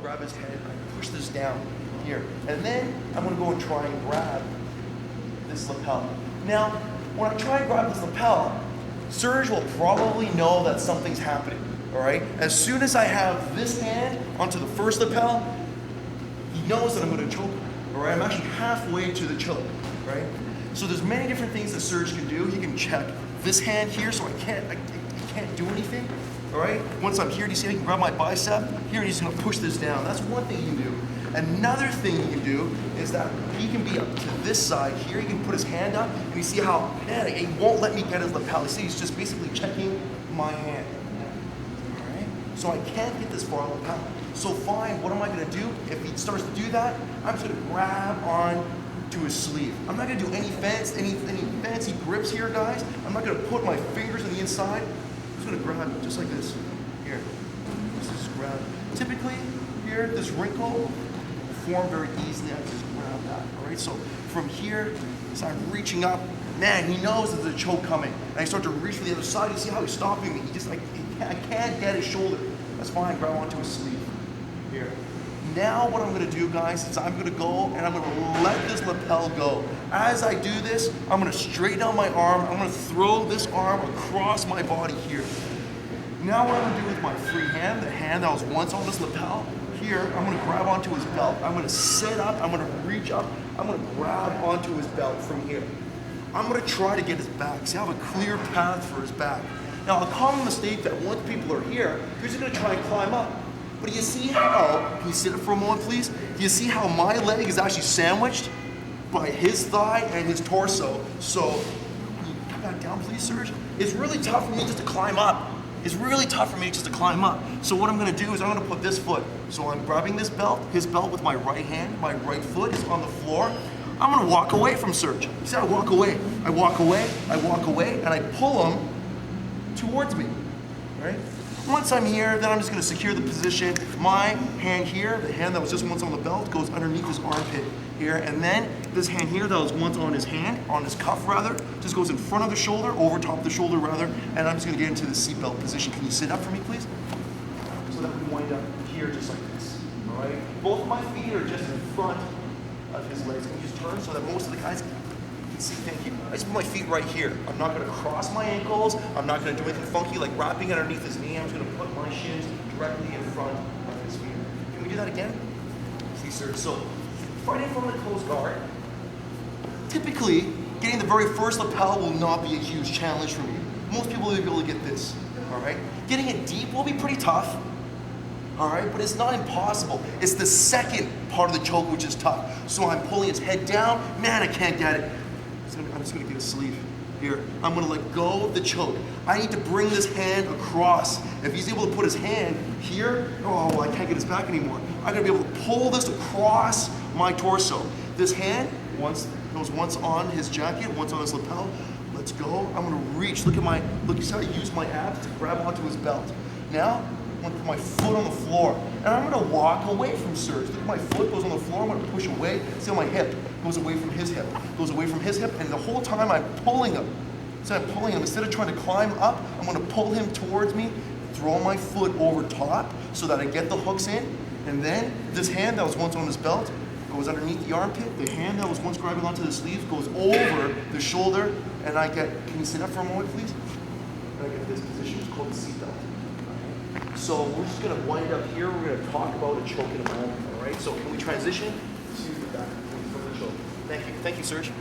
grab his head, and I push this down here. And then I'm gonna go and try and grab this lapel. Now, when I try and grab this lapel, Serge will probably know that something's happening, all right? As soon as I have this hand onto the first lapel, he knows that I'm gonna choke, all right? I'm actually halfway to the choke, right? So there's many different things that Serge can do. He can check this hand here, so I can't do anything, all right? Once I'm here, do you see I can grab my bicep? Here, he's gonna push this down. That's one thing he can do. Another thing he can do is that he can be up to this side here. He can put his hand up, and you see how, man, he won't let me get his lapel. You see, he's just basically checking my hand, all right? So I can't get this far lapel. So fine, what am I gonna do? If he starts to do that, I'm just gonna grab on to his sleeve. I'm not gonna do any fancy grips here, guys. I'm not gonna put my fingers on the inside. I'm just gonna grab it just like this. Here, just grab. Typically, here, this wrinkle will form very easily. I just grab that, all right? So from here, as I'm reaching up, man, he knows that there's a choke coming. And I start to reach for the other side. You see how he's stopping me? He just like, I can't get his shoulder. That's fine, grab onto his sleeve. Here. Now what I'm gonna do, guys, is I'm gonna go and I'm gonna let this lapel go. As I do this, I'm gonna straighten out my arm. I'm gonna throw this arm across my body here. Now what I'm gonna do with my free hand, the hand that was once on this lapel, here, I'm gonna grab onto his belt. I'm gonna sit up, I'm gonna reach up, I'm gonna grab onto his belt from here. I'm gonna try to get his back. See, I have a clear path for his back. Now, a common mistake that once people are here, they're just gonna try and climb up. But you see how, can you sit up for a moment, please? Do you see how my leg is actually sandwiched by his thigh and his torso? So, can you come back down, please, Serge? It's really tough for me just to climb up. It's really tough for me just to climb up. So what I'm gonna do is I'm gonna put this foot. So I'm grabbing this belt, his belt with my right hand, my right foot is on the floor. I'm gonna walk away from Serge. You see, I walk away, I walk away, I walk away, and I pull him towards me, right? Once I'm here, then I'm just gonna secure the position. My hand here, the hand that was just once on the belt, goes underneath his armpit here, and then this hand here that was once on his hand, on his cuff rather, just goes in front of the shoulder, over top of the shoulder rather, and I'm just gonna get into the seatbelt position. Can you sit up for me, please? So that we wind up here just like this, all right? Both of my feet are just in front of his legs. Can you just turn so that most of the guys can see? Thank you. I just put my feet right here. I'm not gonna cross my ankles. I'm not gonna do anything funky like wrapping underneath his knee. I'm just gonna put my shins directly in front of his feet. Can we do that again? See, sir. So, fighting from the close guard, typically, getting the very first lapel will not be a huge challenge for me. Most people will be able to get this, all right? Getting it deep will be pretty tough, all right? But it's not impossible. It's the second part of the choke which is tough. So I'm pulling his head down. Man, I can't get it. I'm just gonna get his sleeve here. I'm gonna let go of the choke. I need to bring this hand across. If he's able to put his hand here, oh, I can't get his back anymore. I'm gonna be able to pull this across my torso. This hand, once on his jacket, once on his lapel. Let's go. I'm gonna reach. Look, you see how I use my abs to grab onto his belt. Now, I'm gonna put my foot on the floor, and I'm gonna walk away from Serge. Look, my foot goes on the floor, I'm gonna push away. See how my hip goes away from his hip, goes away from his hip, and the whole time I'm pulling him. So I'm pulling him. Instead of trying to climb up, I'm gonna pull him towards me, throw my foot over top so that I get the hooks in, and then this hand that was once on his belt goes underneath the armpit. The hand that was once grabbing onto the sleeve goes over the shoulder, and I get, can you sit up for a moment, please? And I get this position, it's called the seatbelt. So we're just gonna wind up here. We're gonna talk about a choke in a moment, all right? So can we transition to the back from the choke? Thank you, Serge.